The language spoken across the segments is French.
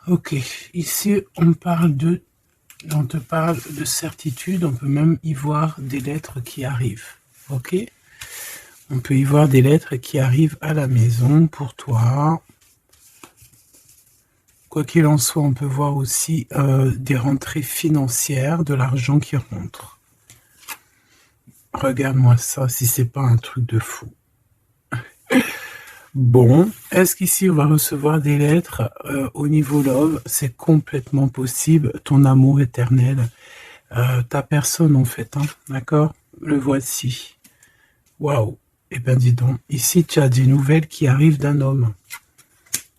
Ok, ici on te parle de certitude, on peut même y voir des lettres qui arrivent. Ok, on peut y voir des lettres qui arrivent à la maison pour toi. Quoi qu'il en soit, on peut voir aussi des rentrées financières, de l'argent qui rentre. Regarde-moi ça, si c'est pas un truc de fou. Bon, est-ce qu'ici on va recevoir des lettres au niveau love? C'est complètement possible, ton amour éternel, ta personne en fait, hein, d'accord? Le voici. Waouh! Eh ben dis donc, ici tu as des nouvelles qui arrivent d'un homme.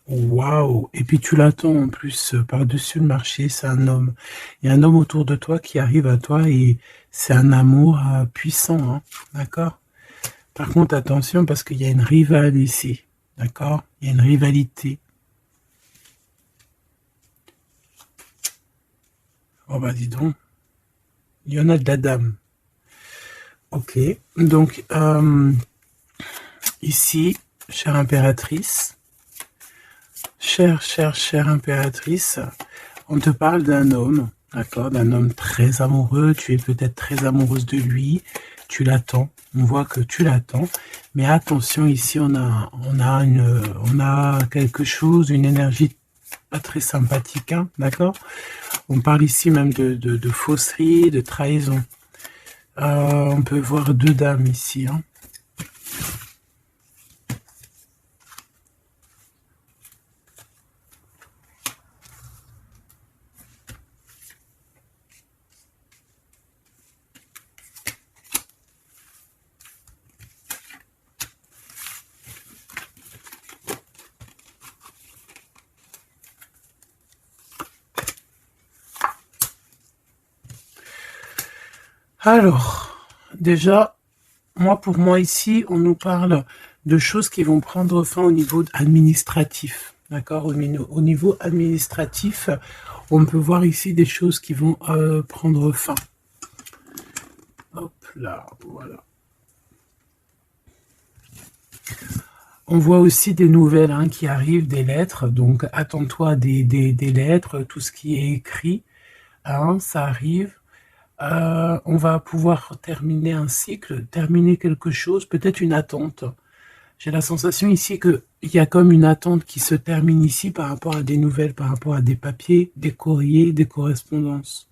Waouh! Et puis tu l'attends en plus par-dessus le marché, c'est un homme. Il y a un homme autour de toi qui arrive à toi et c'est un amour puissant, hein, d'accord? Par contre, attention parce qu'il y a une rivale ici, d'accord? Il y a une rivalité. Oh bah dis donc, il y en a de la dame. Ok, donc ici, chère impératrice, chère impératrice, on te parle d'un homme, d'accord, d'un homme très amoureux, tu es peut-être très amoureuse de lui, tu l'attends, on voit que tu l'attends, mais attention, ici on a quelque chose, une énergie pas très sympathique, hein, d'accord? On parle ici même de fausserie, de trahison. On peut voir deux dames ici, hein. Alors, déjà, pour moi ici, on nous parle de choses qui vont prendre fin au niveau administratif. D'accord, au niveau administratif, on peut voir ici des choses qui vont prendre fin. Hop là, voilà. On voit aussi des nouvelles hein, qui arrivent, des lettres. Donc, attends-toi à des lettres, tout ce qui est écrit. Hein, ça arrive. On va pouvoir terminer un cycle, terminer quelque chose, peut-être une attente. J'ai la sensation ici qu'il y a comme une attente qui se termine ici par rapport à des nouvelles, par rapport à des papiers, des courriers, des correspondances.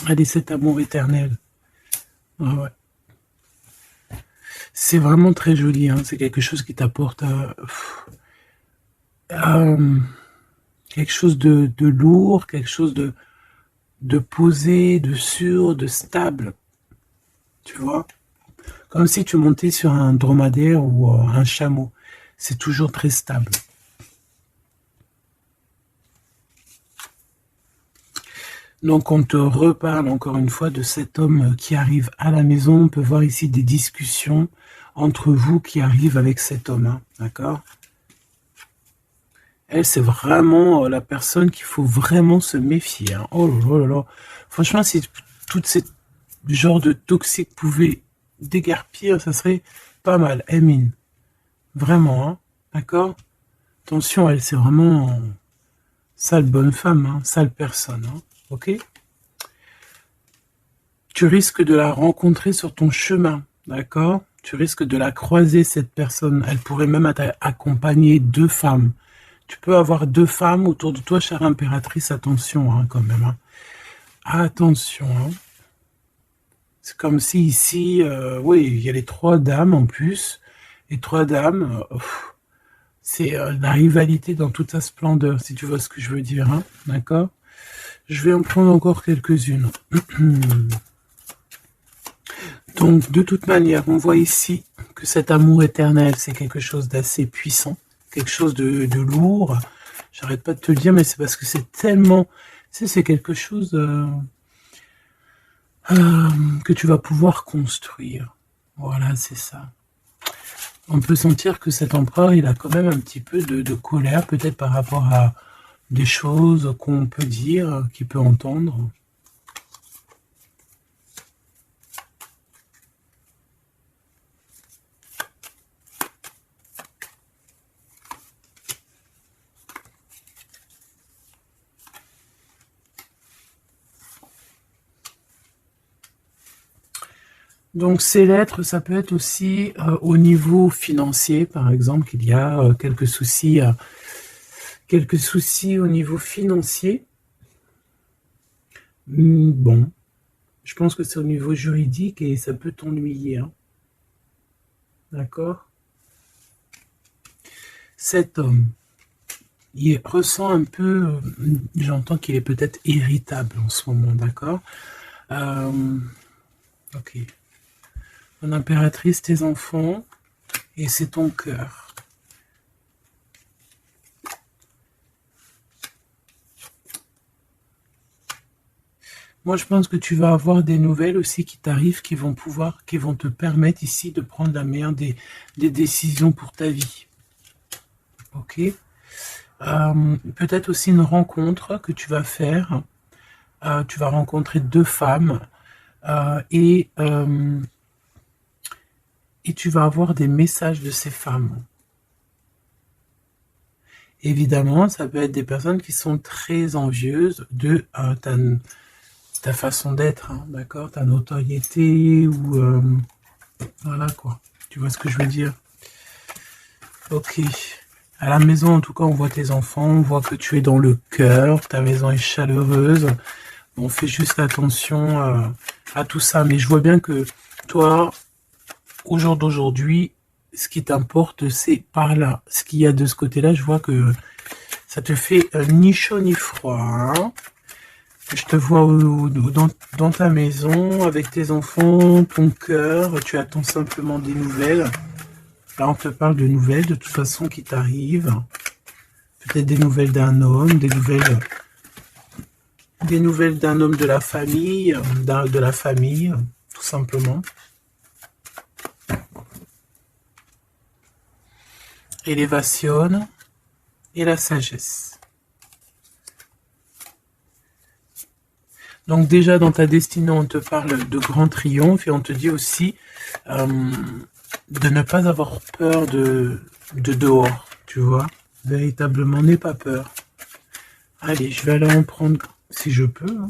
Allez, cet amour éternel. Ah ouais. C'est vraiment très joli, hein. C'est quelque chose qui t'apporte euh, quelque chose de lourd, quelque chose de posé, de sûr, de stable. Tu vois? Comme si tu montais sur un dromadaire ou un chameau. C'est toujours très stable. Donc on te reparle encore une fois de cet homme qui arrive à la maison. On peut voir ici des discussions entre vous qui arrivent avec cet homme, hein, d'accord? Elle, c'est vraiment la personne qu'il faut vraiment se méfier, hein. Oh là là là là. Franchement, si tout ce genre de toxique pouvait déguerpir, ça serait pas mal. Emine, vraiment, hein, d'accord? Attention, elle, c'est vraiment sale bonne femme, hein, sale personne, hein, ok? Tu risques de la rencontrer sur ton chemin, d'accord? Tu risques de la croiser, cette personne. Elle pourrait même accompagner deux femmes. Tu peux avoir deux femmes autour de toi, chère impératrice. Attention, hein, quand même. Hein. Attention. Hein. C'est comme si ici, oui, il y a les trois dames en plus. Les trois dames, c'est la rivalité dans toute sa splendeur, si tu vois ce que je veux dire. Hein, d'accord? Je vais en prendre encore quelques-unes. Donc, de toute manière, on voit ici que cet amour éternel, c'est quelque chose d'assez puissant, quelque chose de lourd. J'arrête pas de te le dire, mais c'est parce que c'est tellement... Tu sais, c'est quelque chose que tu vas pouvoir construire. Voilà, c'est ça. On peut sentir que cet empereur, il a quand même un petit peu de colère, peut-être par rapport à des choses qu'on peut dire, qu'il peut entendre. Donc ces lettres, ça peut être aussi au niveau financier, par exemple, qu'il y a quelques soucis au niveau financier. Bon, je pense que c'est au niveau juridique et ça peut t'ennuyer, hein. D'accord? Cet homme, il ressent un peu, j'entends qu'il est peut-être irritable en ce moment, d'accord? Ok. Ton impératrice, tes enfants, et c'est ton cœur. Moi, je pense que tu vas avoir des nouvelles aussi qui t'arrivent, qui vont te permettre ici de prendre la meilleure des décisions pour ta vie. Ok? Peut-être aussi une rencontre que tu vas faire. Tu vas rencontrer deux femmes euh, et, euh, et tu vas avoir des messages de ces femmes. Évidemment, ça peut être des personnes qui sont très envieuses de ta façon d'être, hein, d'accord, ta notoriété ou voilà quoi. Tu vois ce que je veux dire? Ok. À la maison, en tout cas, on voit tes enfants, on voit que tu es dans le cœur, ta maison est chaleureuse. On fait juste attention à tout ça, mais je vois bien que toi, au jour d'aujourd'hui, ce qui t'importe, c'est par là. Ce qu'il y a de ce côté-là, je vois que ça te fait ni chaud ni froid, hein. Je te vois dans ta maison, avec tes enfants, ton cœur, tu attends simplement des nouvelles. Là, on te parle de nouvelles, de toute façon, qui t'arrivent. Peut-être des nouvelles d'un homme, des nouvelles d'un homme de la famille, de la famille, tout simplement. Élévation et la sagesse. Donc déjà dans ta destinée, on te parle de grand triomphe et on te dit aussi de ne pas avoir peur de dehors, tu vois. Véritablement, n'aie pas peur. Allez, je vais aller en prendre si je peux. Hein.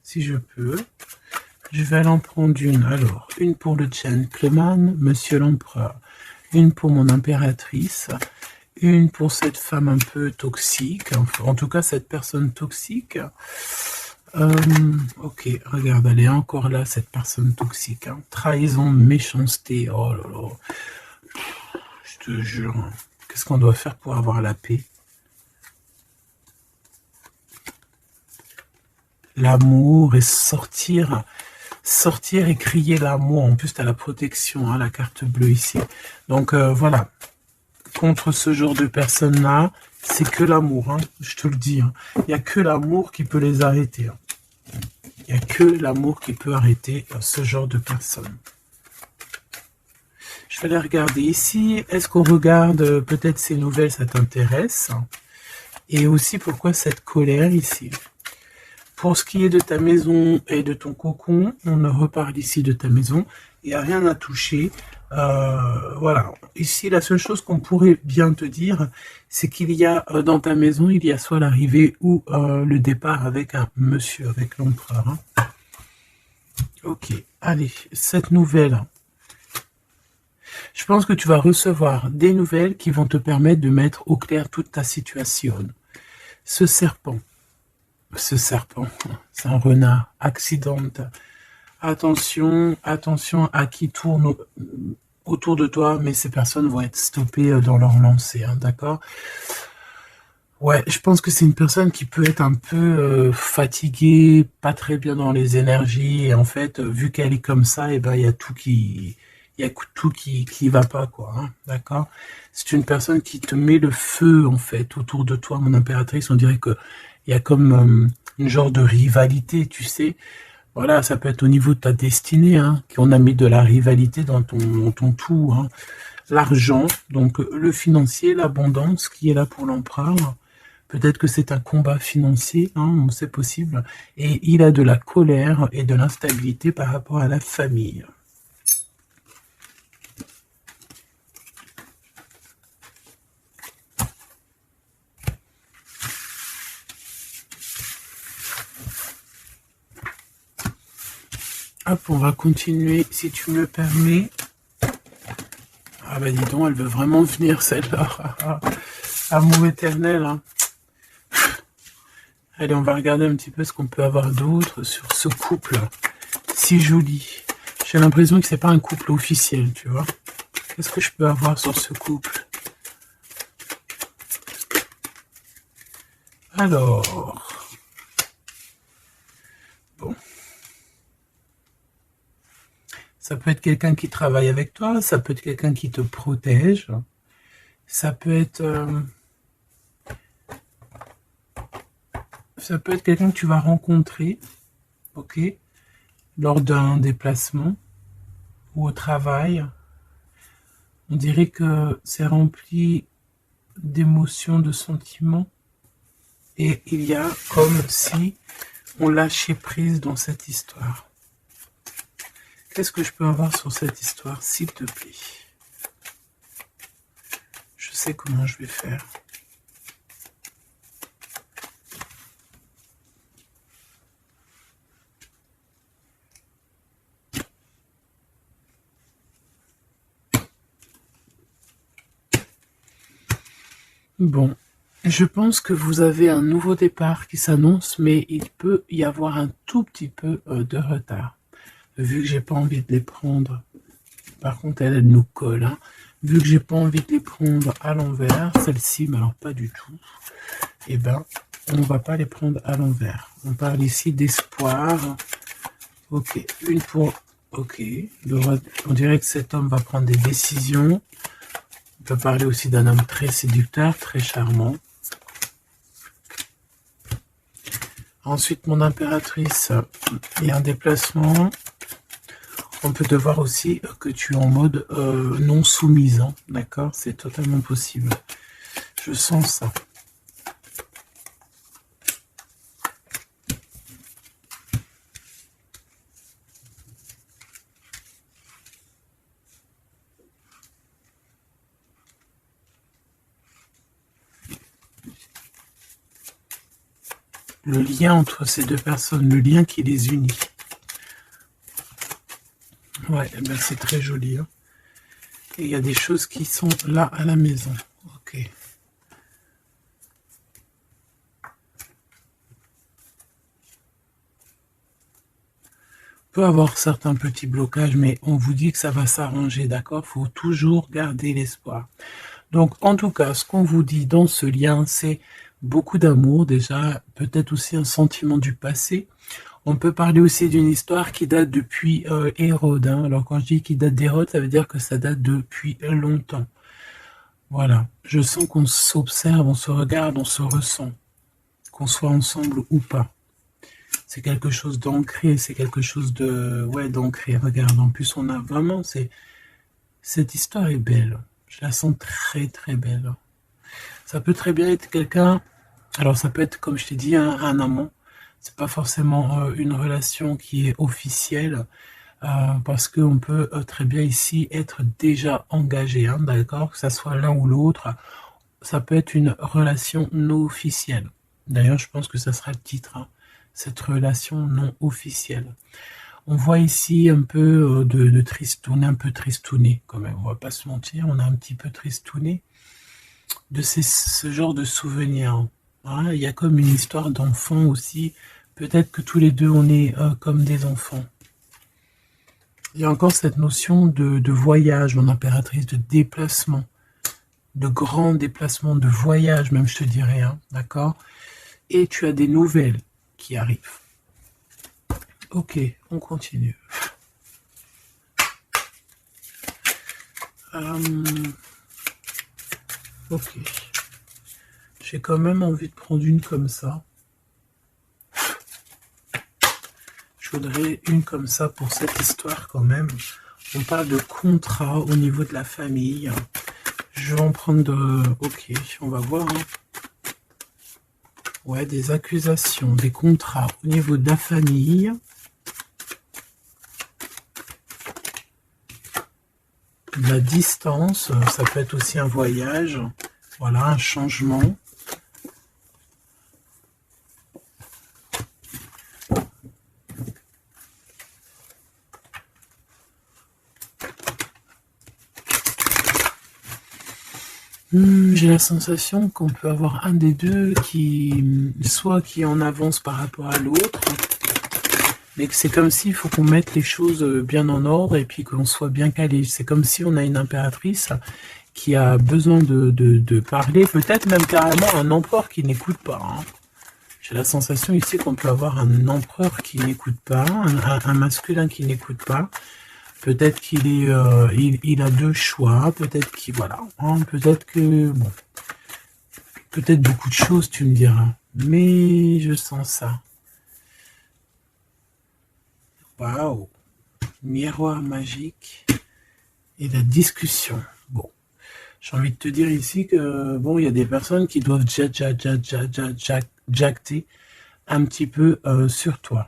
Si je peux. Je vais aller en prendre une. Alors, une pour le gentleman, monsieur l'empereur. Une pour mon impératrice. Une pour cette femme un peu toxique. En tout cas, cette personne toxique. Ok, regarde, elle est encore là, cette personne toxique. Hein. Trahison, méchanceté. Oh là là. Je te jure. Qu'est-ce qu'on doit faire pour avoir la paix? L'amour et sortir et crier l'amour. En plus, tu as la protection, hein, la carte bleue ici. Donc voilà, contre ce genre de personnes-là, c'est que l'amour, hein, je te le dis. Hein. Il n'y a que l'amour qui peut les arrêter. Hein. Il n'y a que l'amour qui peut arrêter ce genre de personnes. Je vais les regarder ici. Est-ce qu'on regarde peut-être ces nouvelles, ça t'intéresse? Et aussi, pourquoi cette colère ici? Pour ce qui est de ta maison et de ton cocon, on reparle ici de ta maison. Il n'y a rien à toucher. Voilà. Ici, la seule chose qu'on pourrait bien te dire, c'est qu'il y a dans ta maison, il y a soit l'arrivée ou le départ avec un monsieur, avec l'empereur. Hein. Ok. Allez, cette nouvelle. Je pense que tu vas recevoir des nouvelles qui vont te permettre de mettre au clair toute ta situation. Ce serpent, c'est un renard, accident. Attention, attention à qui tourne autour de toi, mais ces personnes vont être stoppées dans leur lancée, hein, d'accord? Ouais, je pense que c'est une personne qui peut être un peu fatiguée, pas très bien dans les énergies, et en fait, vu qu'elle est comme ça, et ben il y a tout qui va pas, quoi, hein, d'accord? C'est une personne qui te met le feu, en fait, autour de toi, mon impératrice. On dirait que il y a comme une genre de rivalité, tu sais. Voilà, ça peut être au niveau de ta destinée, hein, qu'on a mis de la rivalité dans ton tout, hein. L'argent, donc le financier, l'abondance qui est là pour l'empereur. Peut-être que c'est un combat financier, hein, c'est possible. Et il a de la colère et de l'instabilité par rapport à la famille. Hop, on va continuer, si tu me le permets. Ah bah dis donc, elle veut vraiment venir celle-là. Amour éternel. Hein. Allez, on va regarder un petit peu ce qu'on peut avoir d'autre sur ce couple si joli. J'ai l'impression que c'est pas un couple officiel, tu vois. Qu'est-ce que je peux avoir sur ce couple? Alors... Bon. Ça peut être quelqu'un qui travaille avec toi, ça peut être quelqu'un qui te protège, ça peut être quelqu'un que tu vas rencontrer, ok, lors d'un déplacement ou au travail. On dirait que c'est rempli d'émotions, de sentiments, et il y a comme si on lâchait prise dans cette histoire. Qu'est-ce que je peux avoir sur cette histoire, s'il te plaît? Je sais comment je vais faire. Bon, je pense que vous avez un nouveau départ qui s'annonce, mais il peut y avoir un tout petit peu de retard. Vu que j'ai pas envie de les prendre, par contre elle nous colle, hein. Vu que j'ai pas envie de les prendre à l'envers, celle-ci, mais alors pas du tout, et ben on va pas les prendre à l'envers. On parle ici d'espoir. Ok, une pour... Ok, on dirait que cet homme va prendre des décisions. On peut parler aussi d'un homme très séducteur, très charmant. Ensuite, mon impératrice et un déplacement. On peut te voir aussi que tu es en mode non soumise, hein, d'accord? C'est totalement possible. Je sens ça. Le lien entre ces deux personnes, le lien qui les unit. Ouais, ben c'est très joli. Hein. Et il y a des choses qui sont là à la maison. Ok. On peut avoir certains petits blocages, mais on vous dit que ça va s'arranger, d'accord? Il faut toujours garder l'espoir. Donc, en tout cas, ce qu'on vous dit dans ce lien, c'est beaucoup d'amour, déjà, peut-être aussi un sentiment du passé. On peut parler aussi d'une histoire qui date depuis Hérode. Hein. Alors, quand je dis qu'il date d'Hérode, ça veut dire que ça date depuis longtemps. Voilà. Je sens qu'on s'observe, on se regarde, on se ressent. Qu'on soit ensemble ou pas. C'est quelque chose d'ancré, c'est quelque chose de... Ouais, d'ancré. Regarde, en plus, on a vraiment... Cette histoire est belle. Je la sens très, très belle. Ça peut très bien être quelqu'un... Alors, ça peut être, comme je t'ai dit, un amant. C'est pas forcément une relation qui est officielle. Parce qu'on peut très bien ici être déjà engagé, hein, d'accord? Que ça soit l'un ou l'autre. Ça peut être une relation non officielle. D'ailleurs, je pense que ça sera le titre. Hein. Cette relation non officielle. On voit ici un peu de tristouné, un peu tristouné quand même, on va pas se mentir, on a un petit peu tristouné de ce genre de souvenirs. Hein. Il y a comme une histoire d'enfant aussi, peut-être que tous les deux on est comme des enfants. Il y a encore cette notion de voyage, mon impératrice, de déplacement, de grands déplacements, de voyage même je te dirais, hein, d'accord? Et tu as des nouvelles qui arrivent. Ok, on continue. Ok. J'ai quand même envie de prendre une comme ça. Je voudrais une comme ça pour cette histoire quand même. On parle de contrat au niveau de la famille. Je vais en prendre de... Ok, on va voir. Hein. Ouais, des accusations, des contrats au niveau de la famille. La distance, ça peut être aussi un voyage. Voilà, un changement. J'ai la sensation qu'on peut avoir un des deux soit qui en avance par rapport à l'autre, mais que c'est comme s'il faut qu'on mette les choses bien en ordre et puis qu'on soit bien calé. C'est comme si on a une impératrice qui a besoin de parler, peut-être même carrément un empereur qui n'écoute pas. Hein. J'ai la sensation ici qu'on peut avoir un empereur qui n'écoute pas, un masculin qui n'écoute pas. Peut-être qu'il est, il a deux choix, peut-être qu'il, voilà, hein, peut-être que, bon, peut-être beaucoup de choses, tu me diras, mais je sens ça. Waouh, miroir magique et la discussion. Bon, j'ai envie de te dire ici que, bon, il y a des personnes qui doivent jacter un petit peu sur toi.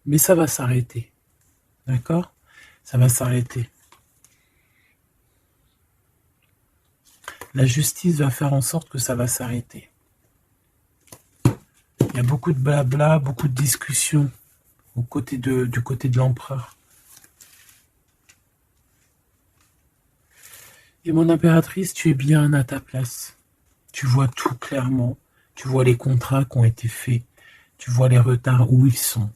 Mais ça va s'arrêter. D'accord? Ça va s'arrêter. La justice va faire en sorte que ça va s'arrêter. Il y a beaucoup de blabla, beaucoup de discussions du côté de l'empereur. Et mon impératrice, tu es bien à ta place. Tu vois tout clairement. Tu vois les contrats qui ont été faits. Tu vois les retards où ils sont.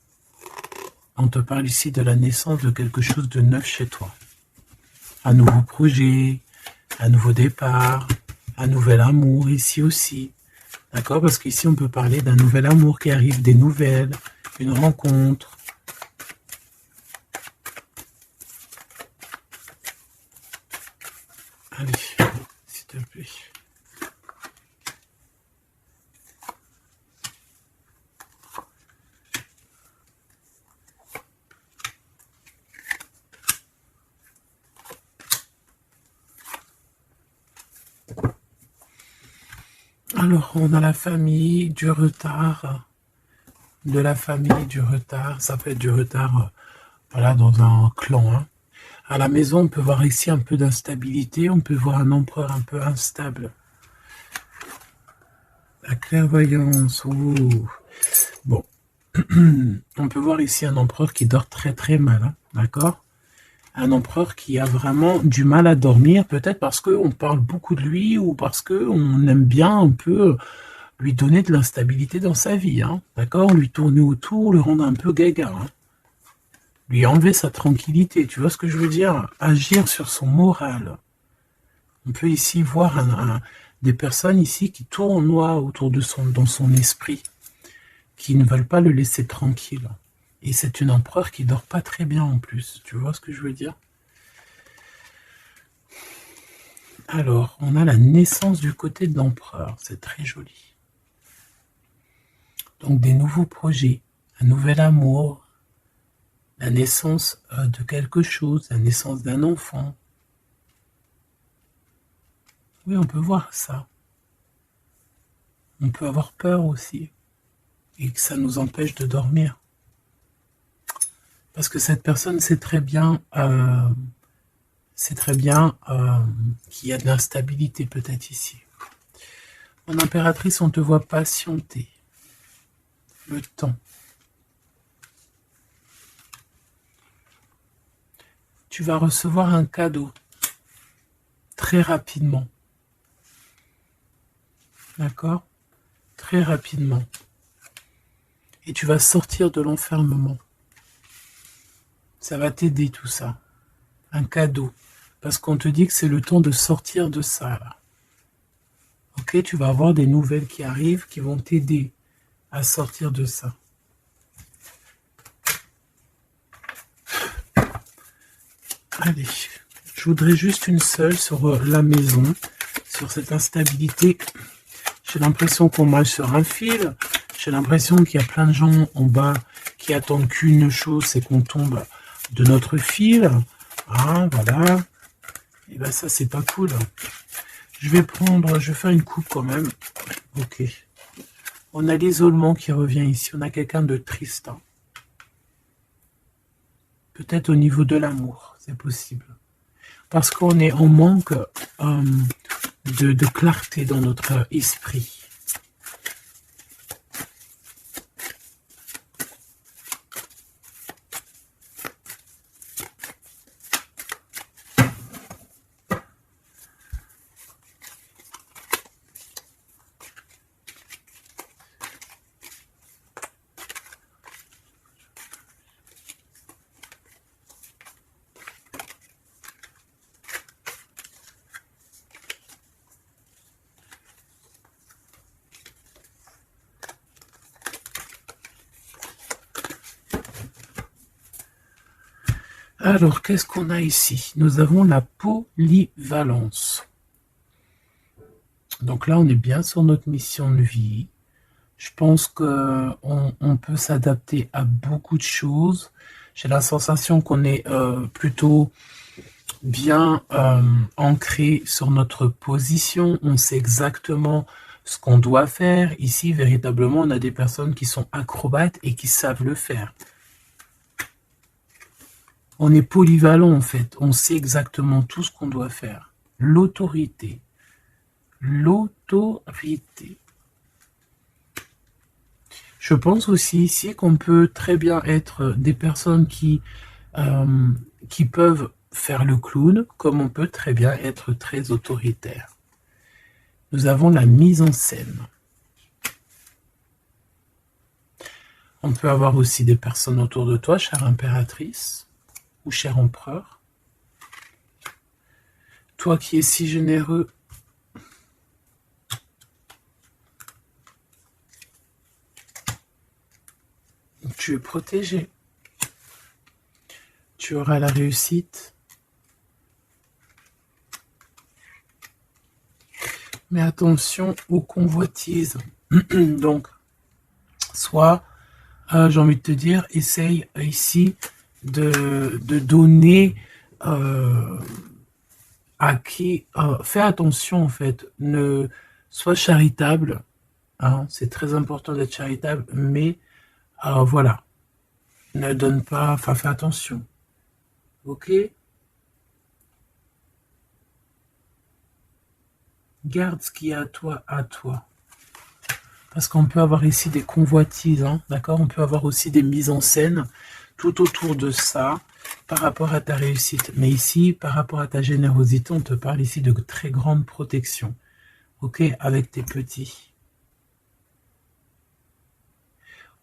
On te parle ici de la naissance de quelque chose de neuf chez toi. Un nouveau projet, un nouveau départ, un nouvel amour ici aussi. D'accord? Parce qu'ici, on peut parler d'un nouvel amour qui arrive, des nouvelles, une rencontre. Allez, s'il te plaît. Alors, on a la famille, du retard, de la famille, du retard. Ça peut être du retard, voilà, dans un clan. Hein. À la maison, on peut voir ici un peu d'instabilité. On peut voir un empereur un peu instable. La clairvoyance. Ouh. Bon. On peut voir ici un empereur qui dort très très mal. Hein, d'accord? Un empereur qui a vraiment du mal à dormir, peut-être parce qu'on parle beaucoup de lui ou parce qu'on aime bien un peu lui donner de l'instabilité dans sa vie, hein, d'accord? Lui tourner autour, le rendre un peu gaga, hein, lui enlever sa tranquillité, tu vois ce que je veux dire? Agir sur son moral. On peut ici voir des personnes ici qui tournoient autour de dans son esprit, qui ne veulent pas le laisser tranquille. Et c'est une empereur qui dort pas très bien en plus, tu vois ce que je veux dire? Alors, on a la naissance du côté de l'empereur, c'est très joli. Donc des nouveaux projets, un nouvel amour, la naissance de quelque chose, la naissance d'un enfant. Oui, on peut voir ça. On peut avoir peur aussi, et que ça nous empêche de dormir. Parce que cette personne sait très bien qu'il y a de l'instabilité peut-être ici. Mon impératrice, on te voit patienter. Le temps. Tu vas recevoir un cadeau. Très rapidement. D'accord? Très rapidement. Et tu vas sortir de l'enfermement. Ça va t'aider tout ça. Un cadeau. Parce qu'on te dit que c'est le temps de sortir de ça. Là. Ok, tu vas avoir des nouvelles qui arrivent qui vont t'aider à sortir de ça. Allez, je voudrais juste une seule sur la maison, sur cette instabilité. J'ai l'impression qu'on marche sur un fil. J'ai l'impression qu'il y a plein de gens en bas qui attendent qu'une chose, c'est qu'on tombe de notre fil. Ah, voilà. Et ben ça, c'est pas cool. Je vais faire une coupe quand même. Ok. On a l'isolement qui revient ici. On a quelqu'un de triste. Hein. Peut-être au niveau de l'amour, c'est possible. Parce qu'on est en manque de clarté dans notre esprit. Alors, qu'est-ce qu'on a ici? Nous avons la polyvalence. Donc là, on est bien sur notre mission de vie. Je pense qu'on peut s'adapter à beaucoup de choses. J'ai la sensation qu'on est plutôt bien ancré sur notre position. On sait exactement ce qu'on doit faire. Ici, véritablement, on a des personnes qui sont acrobates et qui savent le faire. On est polyvalent en fait. On sait exactement tout ce qu'on doit faire. L'autorité. L'autorité. Je pense aussi ici qu'on peut très bien être des personnes qui peuvent faire le clown, comme on peut très bien être très autoritaire. Nous avons la mise en scène. On peut avoir aussi des personnes autour de toi, chère impératrice, ou cher empereur. Toi qui es si généreux, tu es protégé. Tu auras la réussite. Mais attention aux convoitises. Donc, soit, j'ai envie de te dire, essaye ici de donner à qui... fais attention en fait, ne sois charitable. Hein, c'est très important d'être charitable, mais voilà. Ne donne pas... Enfin, fais attention. Ok? Garde ce qui est à toi, Parce qu'on peut avoir ici des convoitises, hein, d'accord? On peut avoir aussi des mises en scène tout autour de ça, par rapport à ta réussite. Mais ici, par rapport à ta générosité, on te parle ici de très grande protection. Ok? Avec tes petits.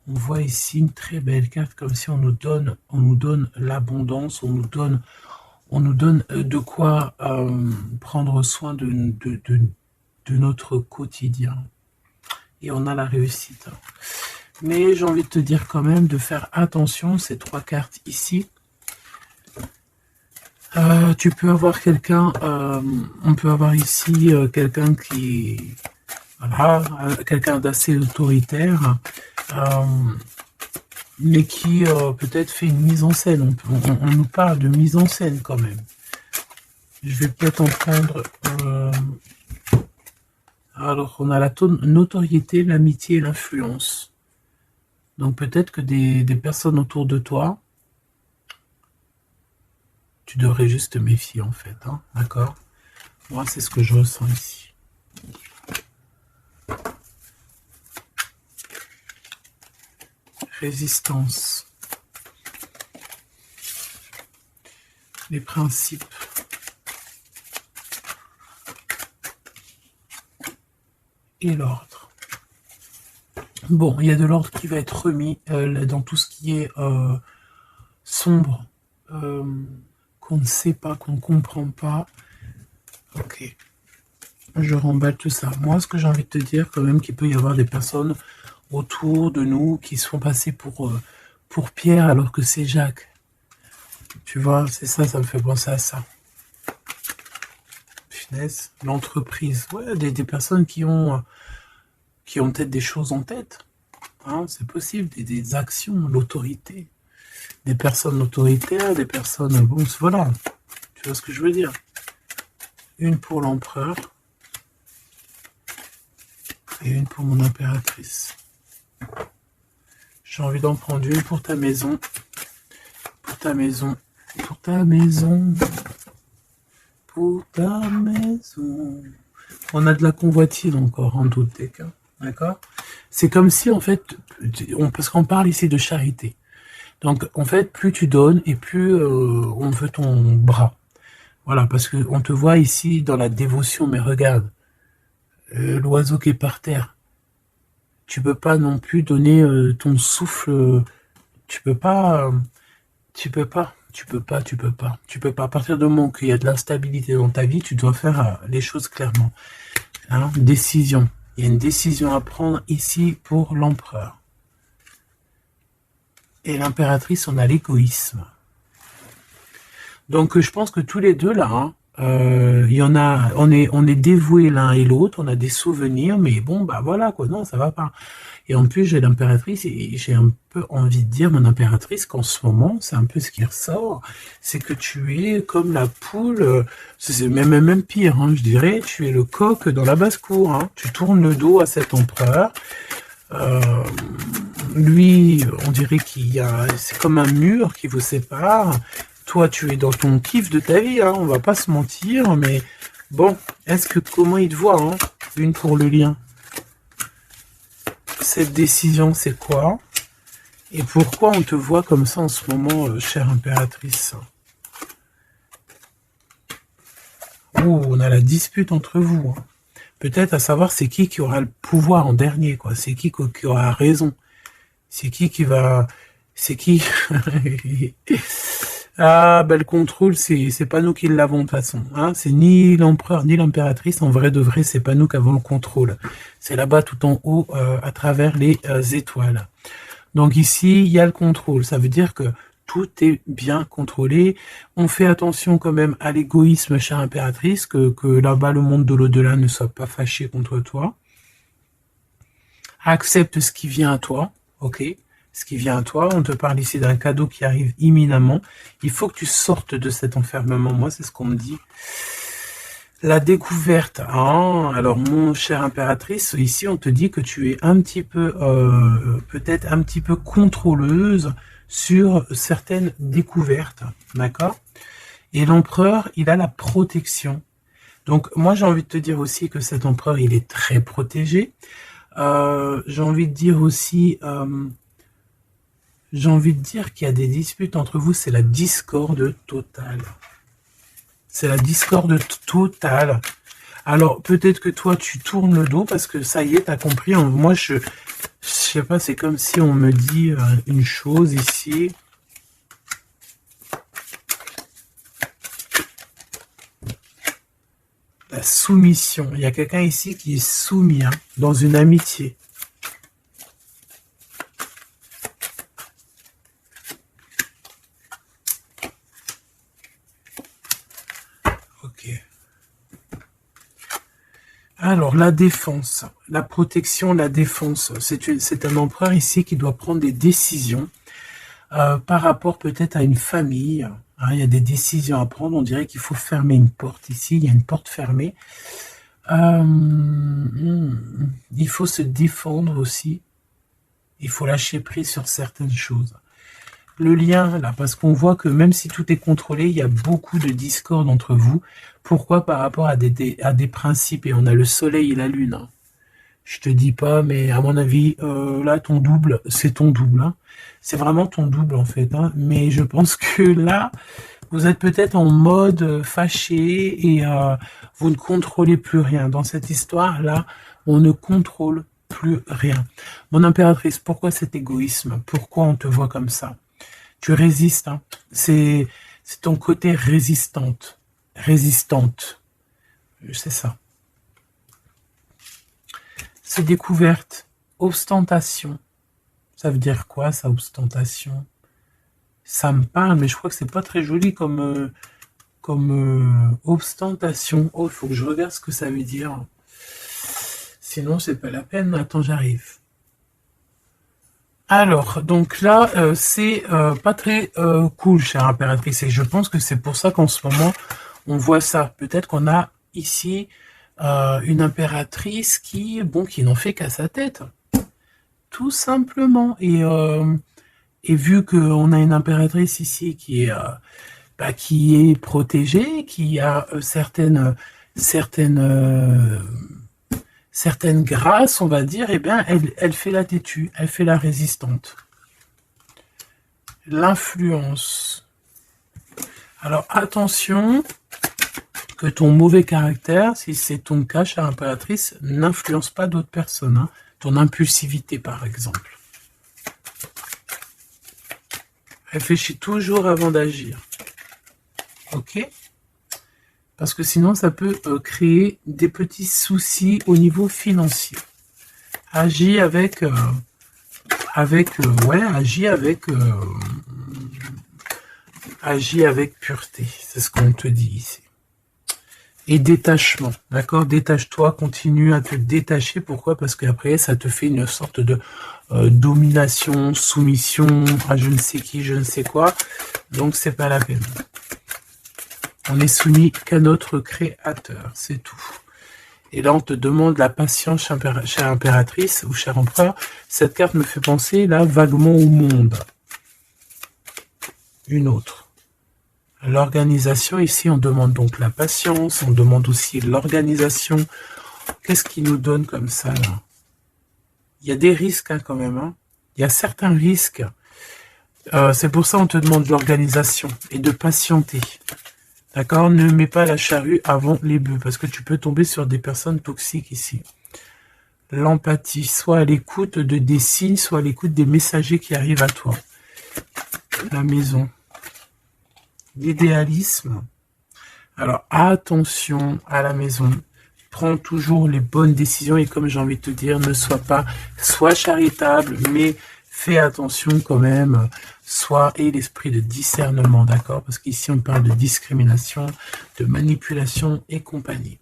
On voit ici une très belle carte, comme si on nous donne l'abondance, on nous donne de quoi prendre soin de notre quotidien. Et on a la réussite. Mais j'ai envie de te dire quand même de faire attention, ces trois cartes ici. Tu peux avoir quelqu'un, on peut avoir ici quelqu'un qui... Voilà, quelqu'un d'assez autoritaire, mais qui peut-être fait une mise en scène. On nous parle de mise en scène quand même. Je vais peut-être en prendre... alors, on a la notoriété, l'amitié et l'influence. Donc peut-être que des personnes autour de toi, tu devrais juste te méfier en fait, hein, d'accord? Moi, c'est ce que je ressens ici. Résistance. Les principes. Et l'ordre. Bon, il y a de l'ordre qui va être remis dans tout ce qui est sombre, qu'on ne sait pas, qu'on ne comprend pas. Ok. Je remballe tout ça. Moi, ce que j'ai envie de te dire, quand même, qu'il peut y avoir des personnes autour de nous qui se font passer pour Pierre alors que c'est Jacques. Tu vois, c'est ça, ça me fait penser à ça. Finesse, l'entreprise. Ouais, des personnes qui ont peut-être des choses en tête. Hein, c'est possible, des actions, l'autorité. Des personnes autoritaires, des personnes... Bon, voilà. Tu vois ce que je veux dire? Une pour l'empereur. Et une pour mon impératrice. J'ai envie d'en prendre une pour ta maison. Pour ta maison. Pour ta maison. Pour ta maison. On a de la convoitise encore, en doute des cas. D'accord? C'est comme si, en fait, parce qu'on parle ici de charité. Donc, en fait, plus tu donnes et plus on veut ton bras. Voilà, parce qu'on te voit ici dans la dévotion, mais regarde, l'oiseau qui est par terre. Tu peux pas non plus donner ton souffle. Tu peux pas. À partir du moment qu'il y a de l'instabilité dans ta vie, tu dois faire les choses clairement. Hein, décision. Il y a une décision à prendre ici pour l'empereur. Et l'impératrice, on a l'égoïsme. Donc je pense que tous les deux là, hein, il y en a, on est dévoués l'un et l'autre, on a des souvenirs, mais bon bah voilà quoi, non ça va pas. Et en plus j'ai l'impératrice et j'ai un peu envie de dire mon impératrice qu'en ce moment c'est un peu ce qui ressort, c'est que tu es comme la poule, c'est même pire, hein, je dirais, tu es le coq dans la basse-cour, hein, tu tournes le dos à cet empereur. Euh, Lui, on dirait qu'il y a, c'est comme un mur qui vous sépare. Toi, tu es dans ton kiff de ta vie, hein, on va pas se mentir, mais bon, comment il te voit, hein, une pour le lien. Cette décision, c'est quoi? Et pourquoi on te voit comme ça en ce moment, chère impératrice? Oh, on a la dispute entre vous, hein. Peut-être à savoir c'est qui aura le pouvoir en dernier, quoi. C'est qui aura raison. C'est qui va... C'est qui Ah, ben le contrôle, c'est pas nous qui l'avons de toute façon. Hein. C'est ni l'empereur ni l'impératrice. En vrai de vrai, c'est pas nous qui avons le contrôle. C'est là-bas tout en haut, à travers les étoiles. Donc ici, il y a le contrôle. Ça veut dire que tout est bien contrôlé. On fait attention quand même à l'égoïsme, chère impératrice, que là-bas, le monde de l'au-delà ne soit pas fâché contre toi. Accepte ce qui vient à toi, ok? Ce qui vient à toi, on te parle ici d'un cadeau qui arrive imminemment. Il faut que tu sortes de cet enfermement, moi c'est ce qu'on me dit. La découverte, hein, alors mon cher impératrice, ici on te dit que tu es un petit peu, peut-être un petit peu contrôleuse sur certaines découvertes, d'accord? Et l'empereur, il a la protection. Donc moi j'ai envie de te dire aussi que cet empereur, il est très protégé. J'ai envie de dire aussi, qu'il y a des disputes entre vous, c'est la discorde totale. C'est la discorde totale. Alors, peut-être que toi, tu tournes le dos parce que ça y est, t'as compris. Moi, je sais pas, c'est comme si on me dit une chose ici. La soumission. Il y a quelqu'un ici qui est soumis, hein, dans une amitié. Alors, la défense, la protection, la défense, c'est un empereur ici qui doit prendre des décisions par rapport peut-être à une famille. Hein, il y a des décisions à prendre, on dirait qu'il faut fermer une porte ici, il y a une porte fermée. Il faut se défendre aussi, il faut lâcher prise sur certaines choses. Le lien, là, parce qu'on voit que même si tout est contrôlé, il y a beaucoup de discorde entre vous. Pourquoi? Par rapport à des principes. Et on a le soleil et la lune. Hein. Je te dis pas, mais à mon avis, là, ton double, c'est ton double. Hein. C'est vraiment ton double, en fait. Hein. Mais je pense que là, vous êtes peut-être en mode fâché et vous ne contrôlez plus rien. Dans cette histoire-là, on ne contrôle plus rien. Mon impératrice, pourquoi cet égoïsme? Pourquoi on te voit comme ça? Tu résistes, hein. C'est ton côté résistante. C'est ça. C'est découverte. Ostentation. Ça veut dire quoi, ça, ostentation? Ça me parle, mais je crois que c'est pas très joli comme ostentation. Oh, il faut que je regarde ce que ça veut dire. Sinon, c'est pas la peine. Attends, j'arrive. Alors, donc là, c'est pas très cool, chère impératrice, et je pense que c'est pour ça qu'en ce moment, on voit ça. Peut-être qu'on a ici une impératrice qui n'en fait qu'à sa tête, tout simplement. Et vu qu'on a une impératrice ici qui est protégée, qui a certaines grâces, on va dire, eh bien, elle fait la têtue, elle fait la résistante. L'influence. Alors, attention que ton mauvais caractère, si c'est ton cas, chère impératrice, n'influence pas d'autres personnes. Hein. Ton impulsivité, par exemple. Réfléchis toujours avant d'agir. Ok ? Parce que sinon, ça peut créer des petits soucis au niveau financier. Agis avec Agis avec pureté, c'est ce qu'on te dit ici. Et détachement, d'accord? Détache-toi, continue à te détacher. Pourquoi? Parce qu'après, ça te fait une sorte de domination, soumission à je ne sais qui, je ne sais quoi. Donc, c'est pas la peine. On est soumis qu'à notre créateur, c'est tout. Et là, on te demande la patience, chère impératrice ou cher empereur. Cette carte me fait penser, là, vaguement au monde. Une autre. L'organisation, ici, on demande donc la patience, on demande aussi l'organisation. Qu'est-ce qui nous donne comme ça, là? Il y a des risques, hein, quand même. Hein. Il y a certains risques. C'est pour ça qu'on te demande l'organisation et de patienter. D'accord? Ne mets pas la charrue avant les bœufs, parce que tu peux tomber sur des personnes toxiques ici. L'empathie, soit à l'écoute des signes, soit à l'écoute des messagers qui arrivent à toi. La maison. L'idéalisme. Alors, attention à la maison. Prends toujours les bonnes décisions et comme j'ai envie de te dire, ne sois charitable, mais fais attention quand même. Et l'esprit de discernement, d'accord? Parce qu'ici, on parle de discrimination, de manipulation et compagnie.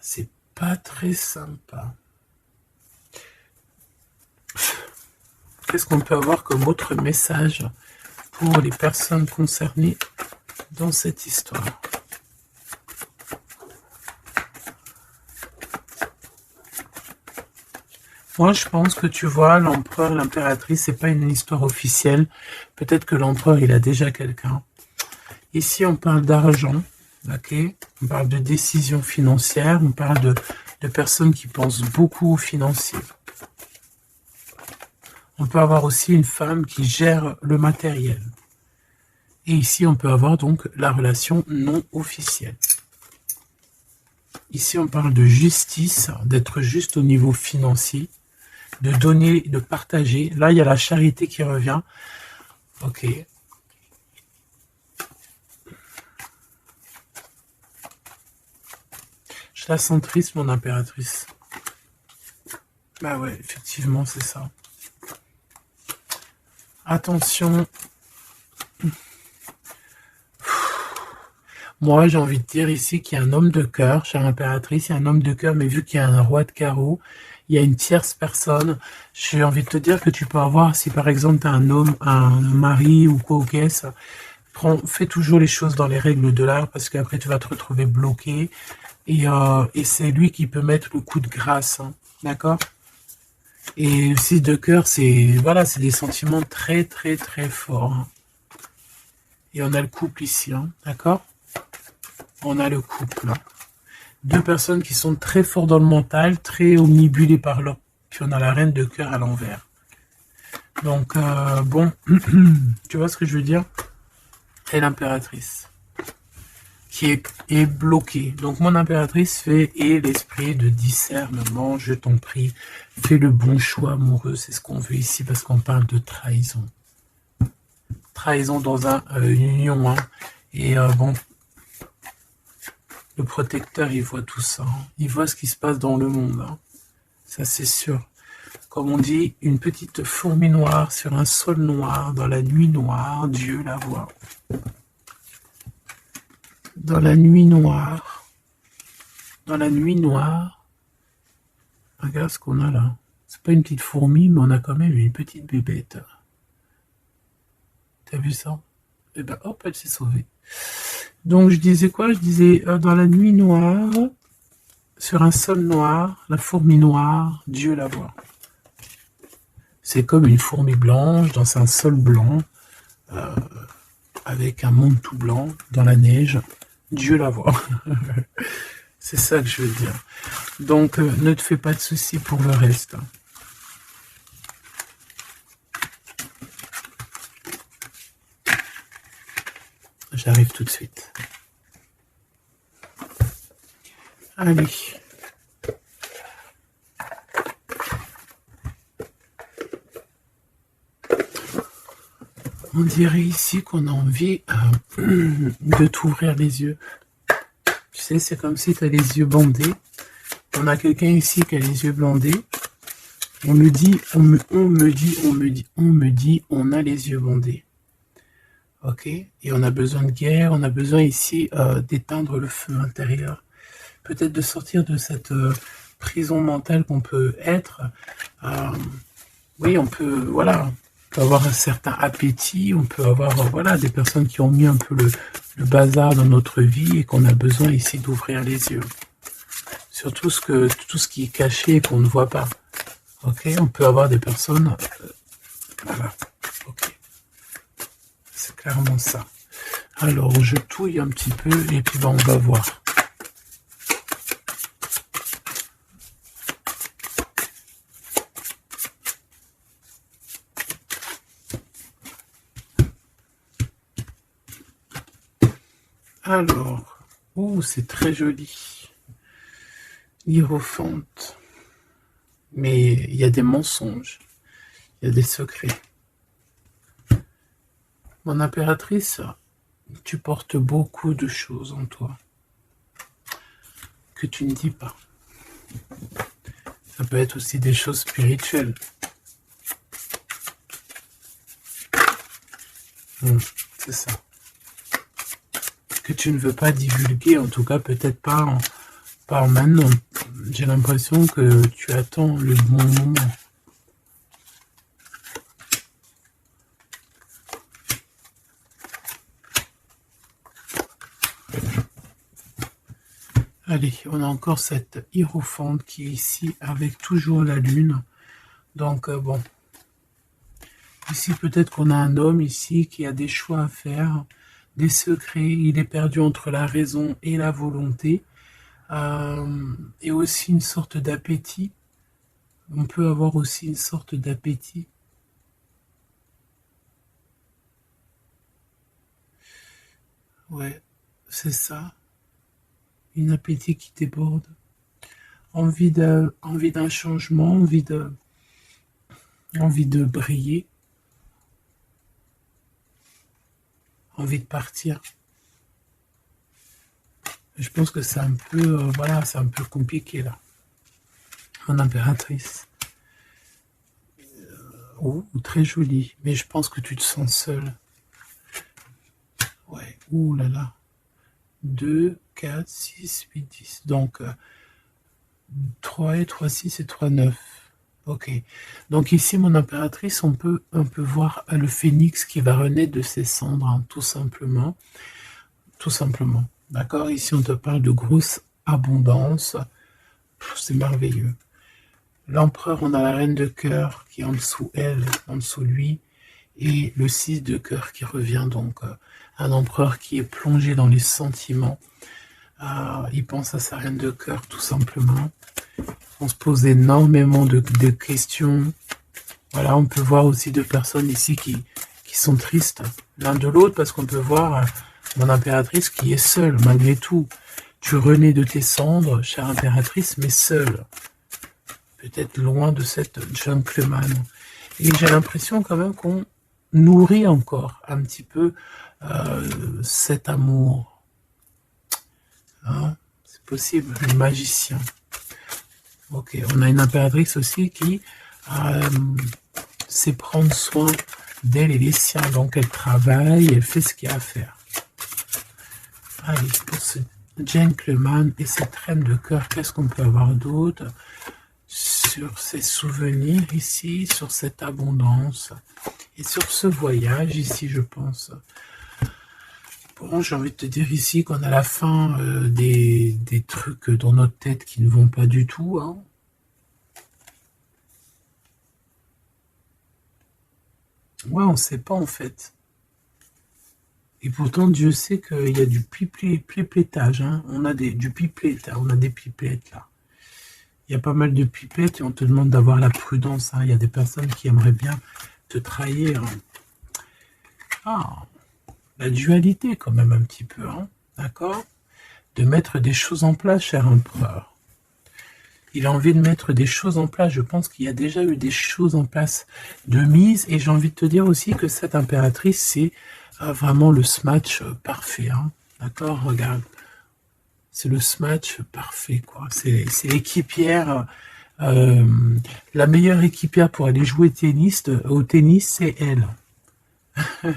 C'est pas très sympa. Qu'est-ce qu'on peut avoir comme autre message pour les personnes concernées dans cette histoire? Moi, je pense que tu vois, l'empereur, l'impératrice, c'est pas une histoire officielle. Peut-être que l'empereur, il a déjà quelqu'un. Ici, on parle d'argent, ok? On parle de décisions financières, on parle de personnes qui pensent beaucoup aux financiers. On peut avoir aussi une femme qui gère le matériel. Et ici, on peut avoir donc la relation non officielle. Ici, on parle de justice, d'être juste au niveau financier, de donner, de partager. Là, il y a la charité qui revient. Ok. Je la sens triste, mon impératrice. Bah ouais, effectivement, c'est ça. Attention. Moi, j'ai envie de dire ici qu'il y a un homme de cœur, chère impératrice, il y a un homme de cœur, mais vu qu'il y a un roi de carreau, il y a une tierce personne. J'ai envie de te dire que tu peux avoir, si par exemple tu as un homme, un mari ou quoi, ok, ça, fais toujours les choses dans les règles de l'art, parce qu'après tu vas te retrouver bloqué, et c'est lui qui peut mettre le coup de grâce, hein, d'accord? Et aussi de cœur, c'est voilà, c'est des sentiments très très très forts. Hein. Et on a le couple ici, hein, d'accord? On a le couple. Hein. Deux personnes qui sont très forts dans le mental, très omnibulées par leur... Puis on a la reine de cœur à l'envers. Donc, bon, tu vois ce que je veux dire? Et l'impératrice, qui est bloquée. Donc, mon impératrice fait, et l'esprit de discernement, je t'en prie, fais le bon choix amoureux, c'est ce qu'on veut ici, parce qu'on parle de trahison. Trahison dans une union, hein. Et bon... Le protecteur, il voit tout ça. Hein. Il voit ce qui se passe dans le monde. Hein. Ça, c'est sûr. Comme on dit, une petite fourmi noire sur un sol noir, dans la nuit noire, Dieu la voit. Dans la nuit noire. Dans la nuit noire. Regarde ce qu'on a là. C'est pas une petite fourmi, mais on a quand même une petite bébête. T'as vu ça? Et ben, hop, elle s'est sauvée. Donc, je disais quoi? Je disais, dans la nuit noire, sur un sol noir, la fourmi noire, Dieu la voit. C'est comme une fourmi blanche dans un sol blanc, avec un monde tout blanc, dans la neige, Dieu la voit. C'est ça que je veux dire. Donc, ne te fais pas de soucis pour le reste. J'arrive tout de suite. Allez. On dirait ici qu'on a envie de t'ouvrir les yeux. Tu sais, c'est comme si tu as les yeux bandés. On a quelqu'un ici qui a les yeux bandés. On me dit, on a les yeux bandés. ok? Et on a besoin de guerre, on a besoin ici d'éteindre le feu intérieur. Peut-être de sortir de cette prison mentale qu'on peut être. Oui, on peut, voilà, on peut avoir un certain appétit, on peut avoir, voilà, des personnes qui ont mis un peu le bazar dans notre vie et qu'on a besoin ici d'ouvrir les yeux. Sur tout ce qui est caché et qu'on ne voit pas. Ok, on peut avoir des personnes, voilà, ok, c'est clairement ça. Alors, je touille un petit peu et puis ben, on va voir. Alors, oh, c'est très joli. Hiérophante. Mais il y a des mensonges, il y a des secrets. Mon impératrice, tu portes beaucoup de choses en toi que tu ne dis pas. Ça peut être aussi des choses spirituelles. C'est ça. Que tu ne veux pas divulguer, en tout cas peut-être pas maintenant. J'ai l'impression que tu attends le bon moment. Allez, on a encore cette hiérophante qui est ici avec toujours la lune. Donc bon, ici peut-être qu'on a un homme ici qui a des choix à faire, des secrets, il est perdu entre la raison et la volonté, et aussi une sorte d'appétit. On peut avoir aussi une sorte d'appétit. Ouais, c'est ça. Une appétit qui déborde. Envie d'un changement, envie de briller. Envie de partir. Je pense que c'est un peu, voilà, c'est un peu compliqué là. Mon impératrice. Oh, très jolie. Mais je pense que tu te sens seule. Ouais, ouh là là. 2, 4, 6, 8, 10. Donc, 3 et 3, 6 et 3, 9. Ok. Donc ici, mon impératrice, on peut voir le phénix qui va renaître de ses cendres, hein, tout simplement. Tout simplement. D'accord? Ici, on te parle de grosse abondance. C'est merveilleux. L'empereur, on a la reine de cœur qui est en dessous elle, en dessous lui, et le 6 de cœur qui revient, donc un empereur qui est plongé dans les sentiments. Il pense à sa reine de cœur, tout simplement. On se pose énormément de questions. Voilà, on peut voir aussi deux personnes ici qui sont tristes l'un de l'autre, parce qu'on peut voir mon impératrice qui est seule, malgré tout. Tu renais de tes cendres, chère impératrice, mais seule. Peut-être loin de cette gentleman. Et j'ai l'impression quand même qu'on nourrit encore un petit peu cet amour. Hein, c'est possible, le magicien. Ok, on a une impératrice aussi qui sait prendre soin d'elle et des siens. Donc elle travaille, elle fait ce qu'il y a à faire. Allez, pour ce gentleman et cette reine de cœur, qu'est-ce qu'on peut avoir d'autre sur ces souvenirs ici, sur cette abondance et sur ce voyage ici, je pense. Bon, j'ai envie de te dire ici qu'on a la fin des trucs dans notre tête qui ne vont pas du tout. Hein. Ouais, on ne sait pas en fait. Et pourtant, Dieu sait qu'il y a du pipettage. Hein. On a du pipette, on a des pipettes là. Il y a pas mal de pipettes et on te demande d'avoir la prudence. Hein. Il y a des personnes qui aimeraient bien te trahir. Ah, la dualité quand même un petit peu, hein, d'accord? De mettre des choses en place, cher empereur. Il a envie de mettre des choses en place. Je pense qu'il y a déjà eu des choses en place de mise. Et j'ai envie de te dire aussi que cette impératrice, c'est vraiment le smash parfait. Hein, d'accord? Regarde. C'est le smash parfait, quoi. C'est l'équipière, la meilleure équipière pour aller jouer au tennis, c'est elle.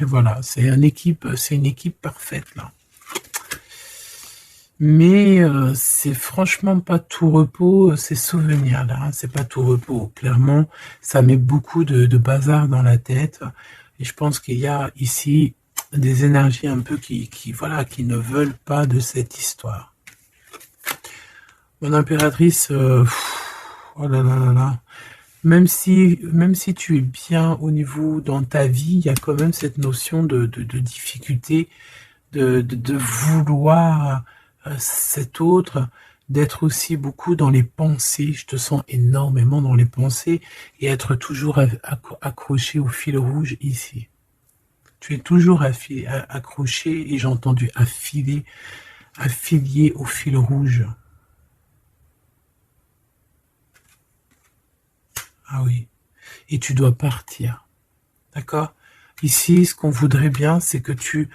Voilà, c'est une équipe parfaite là. Mais c'est franchement pas tout repos, ces souvenirs là, hein, c'est pas tout repos. Clairement, ça met beaucoup de bazar dans la tête. Et je pense qu'il y a ici des énergies un peu voilà, qui ne veulent pas de cette histoire. Mon impératrice, oh là là là là. Même si tu es bien au niveau dans ta vie, il y a quand même cette notion de difficulté, de vouloir cet autre, d'être aussi beaucoup dans les pensées. Je te sens énormément dans les pensées et être toujours accroché au fil rouge ici. Tu es toujours accroché et j'ai entendu affilié au fil rouge. Ah oui. Et tu dois partir. D'accord? Ici, ce qu'on voudrait bien, c'est que tu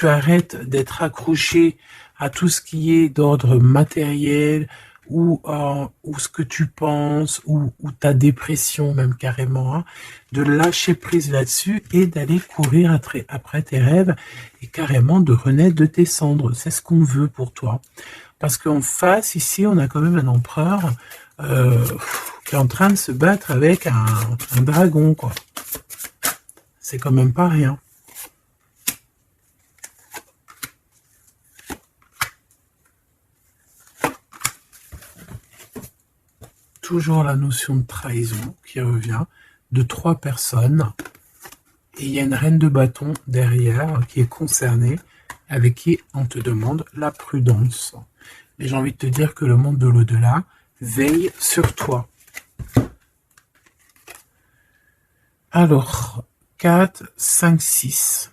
arrêtes d'être accroché à tout ce qui est d'ordre matériel ou ce que tu penses ou ta dépression même carrément, hein, de lâcher prise là-dessus et d'aller courir après tes rêves et carrément de renaître de tes cendres. C'est ce qu'on veut pour toi. Parce qu'en face, ici, on a quand même un empereur qui est en train de se battre avec un dragon, quoi. C'est quand même pas rien. Toujours la notion de trahison qui revient, de 3 personnes. Et il y a une reine de bâton derrière qui est concernée, avec qui on te demande la prudence. Mais j'ai envie de te dire que le monde de l'au-delà veille sur toi. Alors, 4, 5, 6.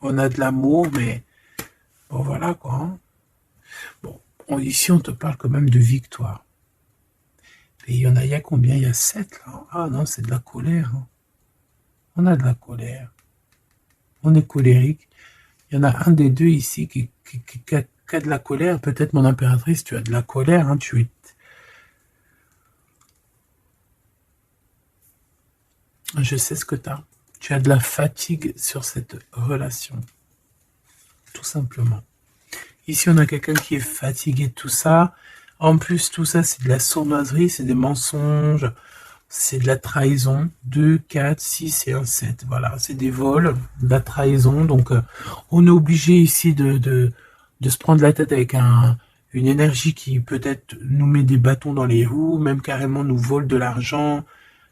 On a de l'amour, mais bon, voilà quoi. Hein. Bon, ici, on te parle quand même de victoire. Et il y a combien? Il y a 7 là. Ah non, c'est de la colère. Hein. On a de la colère. On est colérique. Il y en a un des deux ici qui a de la colère. Peut-être mon impératrice, tu as de la colère. Hein, Je sais ce que tu as. Tu as de la fatigue sur cette relation. Tout simplement. Ici, on a quelqu'un qui est fatigué de tout ça. En plus, tout ça, c'est de la sournoiserie, c'est des mensonges, c'est de la trahison. 2, 4, 6 et un 7. Voilà, c'est des vols, de la trahison. Donc, on est obligé ici de se prendre la tête avec une énergie qui peut-être nous met des bâtons dans les roues, même carrément nous vole de l'argent,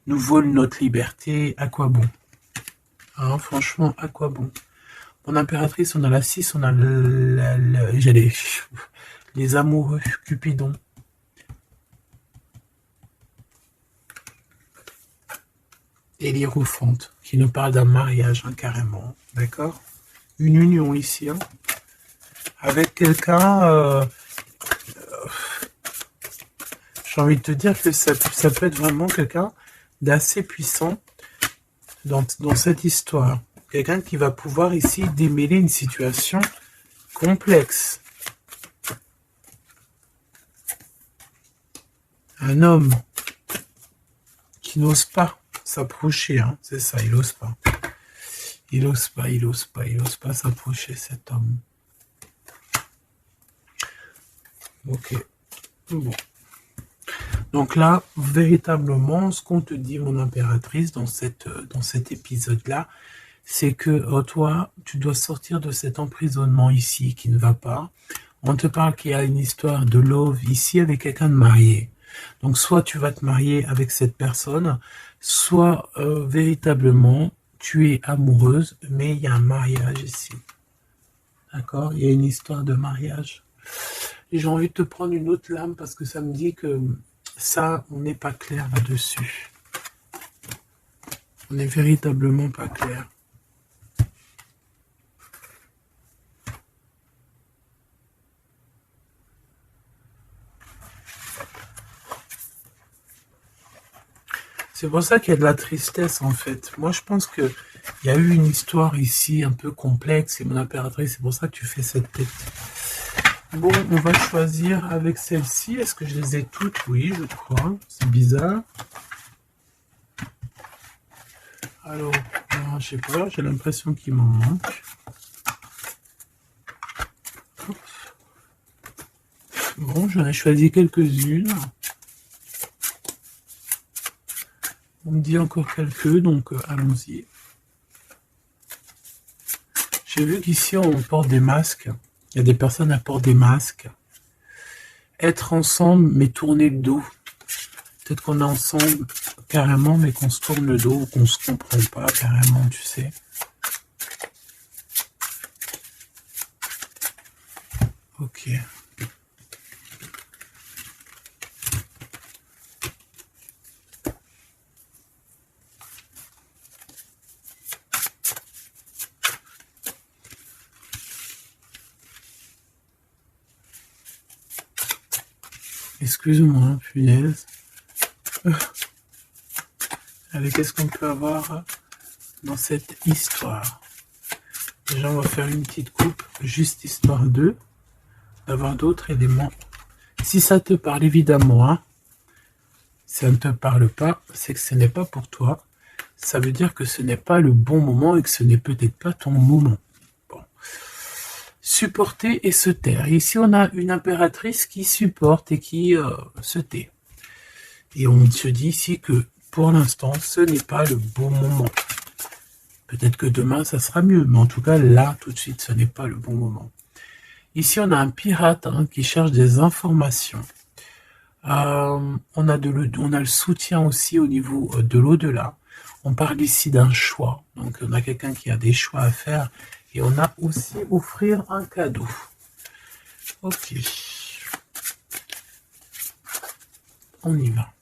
nous vole notre liberté. À quoi bon? Hein, franchement, à quoi bon? Mon impératrice, on a la 6, on a les amoureux, Cupidon. Et l'Hiérophante, qui nous parle d'un mariage, hein, carrément, d'accord? Une union ici, hein, avec quelqu'un, j'ai envie de te dire que ça peut être vraiment quelqu'un d'assez puissant dans cette histoire. Quelqu'un qui va pouvoir ici démêler une situation complexe. Un homme qui n'ose pas s'approcher, hein, c'est ça, il n'ose pas. Il n'ose pas s'approcher, cet homme. Ok. Bon. Donc là, véritablement, ce qu'on te dit, mon impératrice, dans cet épisode-là, c'est que toi, tu dois sortir de cet emprisonnement ici qui ne va pas. On te parle qu'il y a une histoire de love ici avec quelqu'un de marié. Donc soit tu vas te marier avec cette personne, soit véritablement tu es amoureuse, mais il y a un mariage ici. D'accord? Il y a une histoire de mariage. Et j'ai envie de te prendre une autre lame parce que ça me dit que ça, on n'est pas clair là-dessus. On n'est véritablement pas clair. C'est pour ça qu'il y a de la tristesse en fait. Moi je pense qu'il y a eu une histoire ici un peu complexe et mon impératrice, c'est pour ça que tu fais cette tête. Bon, on va choisir avec celle-ci. Est-ce que je les ai toutes? Oui, je crois. C'est bizarre. Alors, je sais pas, j'ai l'impression qu'il m'en manque. Bon, j'en ai choisi quelques-unes. On me dit encore quelques, donc allons-y. J'ai vu qu'ici, on porte des masques. Il y a des personnes qui portent des masques. Être ensemble, mais tourner le dos. Peut-être qu'on est ensemble carrément, mais qu'on se tourne le dos ou qu'on se comprend pas carrément, tu sais. Ok. Excuse-moi, punaise. Allez, qu'est-ce qu'on peut avoir dans cette histoire? Déjà, on va faire une petite coupe, juste histoire d'avoir d'autres éléments. Si ça te parle, évidemment, hein, si ça ne te parle pas, c'est que ce n'est pas pour toi. Ça veut dire que ce n'est pas le bon moment et que ce n'est peut-être pas ton moment. Bon. Supporter et se taire. Ici, on a une impératrice qui supporte et qui se tait. Et on se dit ici que pour l'instant, ce n'est pas le bon moment. Peut-être que demain, ça sera mieux, mais en tout cas, là, tout de suite, ce n'est pas le bon moment. Ici, on a un pirate qui cherche des informations. On a le soutien aussi au niveau de l'au-delà. On parle ici d'un choix. Donc, on a quelqu'un qui a des choix à faire. Et on a aussi offrir un cadeau. Ok. On y va.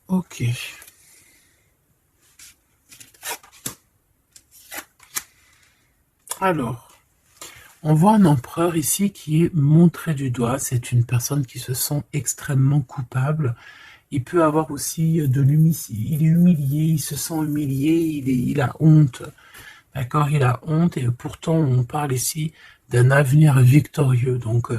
Ok. Alors, on voit un empereur ici qui est montré du doigt. C'est une personne qui se sent extrêmement coupable. Il peut avoir aussi de l'humilité. Il est humilié, il se sent humilié, il a honte. D'accord, il a honte et pourtant on parle ici d'un avenir victorieux. Donc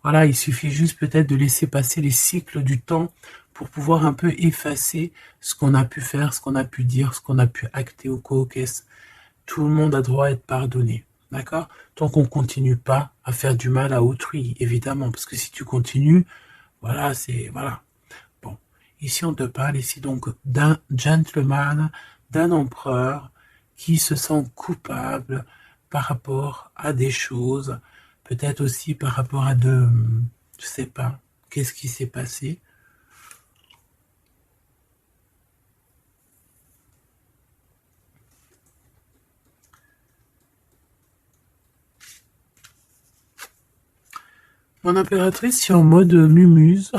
voilà, il suffit juste peut-être de laisser passer les cycles du temps pour pouvoir un peu effacer ce qu'on a pu faire, ce qu'on a pu dire, ce qu'on a pu acter au co-caisse. Tout le monde a droit à être pardonné. D'accord? Tant qu'on continue pas à faire du mal à autrui, évidemment, parce que si tu continues, voilà, c'est voilà. Bon, ici on te parle ici donc d'un gentleman, d'un empereur qui se sent coupable par rapport à des choses, peut-être aussi par rapport à je sais pas, qu'est-ce qui s'est passé. Mon impératrice, c'est en mode mumuse,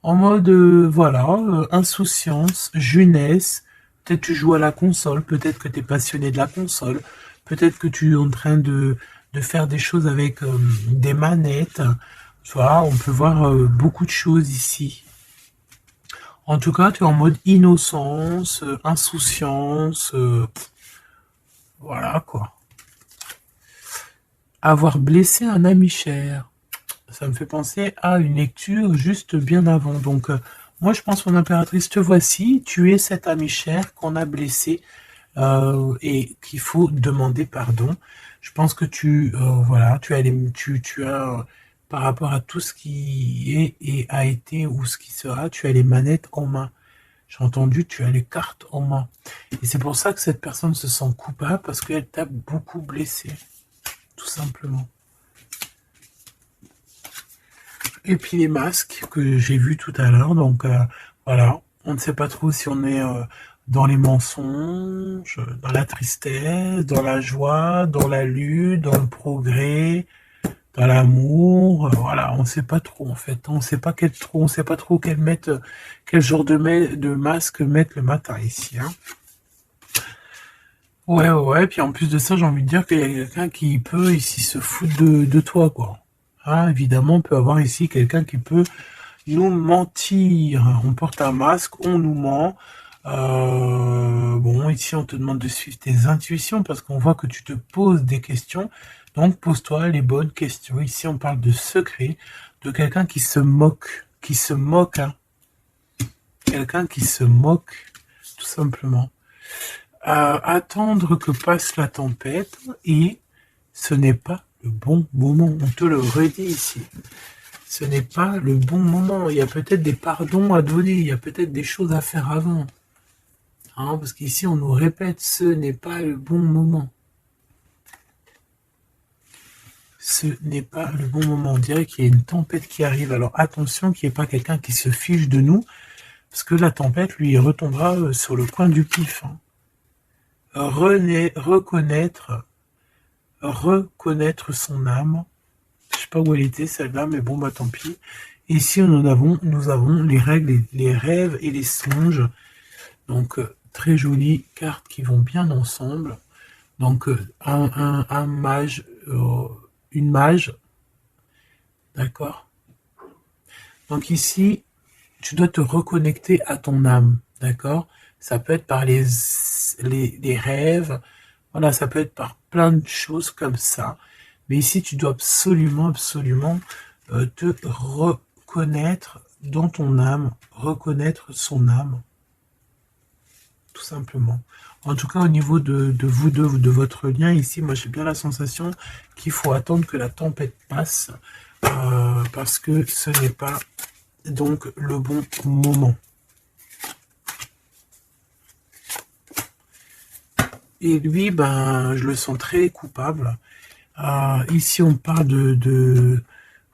en mode, voilà, insouciance, jeunesse. Peut-être tu joues à la console, peut-être que tu es passionné de la console, peut-être que tu es en train de faire des choses avec des manettes. Tu vois, on peut voir beaucoup de choses ici. En tout cas, tu es en mode innocence, insouciance, voilà quoi. Avoir blessé un ami cher. Ça me fait penser à une lecture juste bien avant. Donc, moi, je pense, mon impératrice, te voici. Tu es cet ami cher qu'on a blessé et qu'il faut demander pardon. Je pense que voilà, tu as par rapport à tout ce qui est et a été ou ce qui sera, tu as les manettes en main. J'ai entendu, tu as les cartes en main. Et c'est pour ça que cette personne se sent coupable parce qu'elle t'a beaucoup blessé, tout simplement. Et puis les masques que j'ai vus tout à l'heure, donc voilà, on ne sait pas trop si on est dans les mensonges, dans la tristesse, dans la joie, dans la lutte, dans le progrès, dans l'amour, voilà, on ne sait pas trop en fait, on sait pas trop quel genre de masque mettre le matin ici, hein. Ouais, puis en plus de ça, j'ai envie de dire qu'il y a quelqu'un qui peut ici se foutre de toi, quoi. Ah, évidemment, on peut avoir ici quelqu'un qui peut nous mentir. On porte un masque, on nous ment. Bon, ici, on te demande de suivre tes intuitions parce qu'on voit que tu te poses des questions. Donc, pose-toi les bonnes questions. Ici, on parle de secret, de quelqu'un qui se moque, hein. Quelqu'un qui se moque, tout simplement. Attendre que passe la tempête et ce n'est pas le bon moment. On te le redit ici. Ce n'est pas le bon moment. Il y a peut-être des pardons à donner. Il y a peut-être des choses à faire avant. Hein, parce qu'ici, on nous répète, ce n'est pas le bon moment. Ce n'est pas le bon moment. On dirait qu'il y a une tempête qui arrive. Alors attention qu'il n'y ait pas quelqu'un qui se fiche de nous. Parce que la tempête, lui, retombera sur le coin du pif. Hein. Reconnaître son âme. Je sais pas où elle était celle-là, mais bon bah tant pis. Ici nous avons les règles, les rêves et les songes. Donc très jolies cartes qui vont bien ensemble. Donc un mage, une mage, d'accord. Donc ici tu dois te reconnecter à ton âme, d'accord. Ça peut être par les rêves, voilà, ça peut être par plein de choses comme ça. Mais ici, tu dois absolument te reconnaître dans ton âme, reconnaître son âme, tout simplement. En tout cas, au niveau de vous deux, de votre lien, ici, moi j'ai bien la sensation qu'il faut attendre que la tempête passe, parce que ce n'est pas donc le bon moment. Et lui, ben, je le sens très coupable. Ici, on parle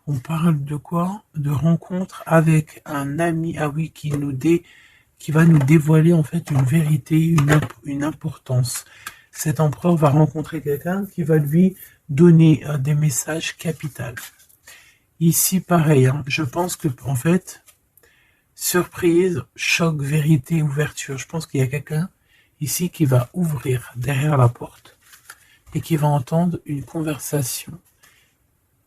on parle de quoi? De rencontre avec un ami, ah oui, qui va nous dévoiler en fait une vérité, une importance. Cet empereur va rencontrer quelqu'un qui va lui donner des messages capitaux. Ici, pareil, hein, je pense que en fait, surprise, choc, vérité, ouverture. Je pense qu'il y a quelqu'un ici qui va ouvrir derrière la porte et qui va entendre une conversation.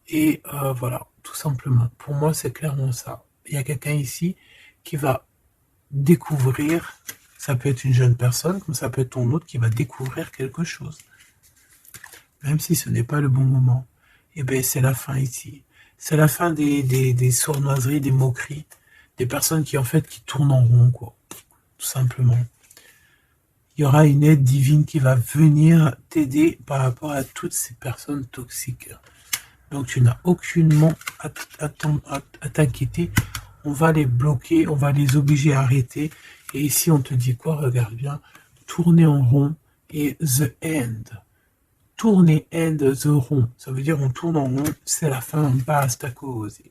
Et voilà, tout simplement. Pour moi, c'est clairement ça. Il y a quelqu'un ici qui va découvrir, ça peut être une jeune personne, comme ça peut être ton autre qui va découvrir quelque chose. Même si ce n'est pas le bon moment. Et bien, c'est la fin ici. C'est la fin des sournoiseries, des moqueries, des personnes qui, en fait, qui tournent en rond, quoi. Tout simplement. Il y aura une aide divine qui va venir t'aider par rapport à toutes ces personnes toxiques. Donc tu n'as aucunement à t'inquiéter. On va les bloquer, on va les obliger à arrêter. Et ici on te dit quoi? Regarde bien. Tourner en rond et the end. Tourner end the rond. Ça veut dire on tourne en rond, c'est la fin, basta così.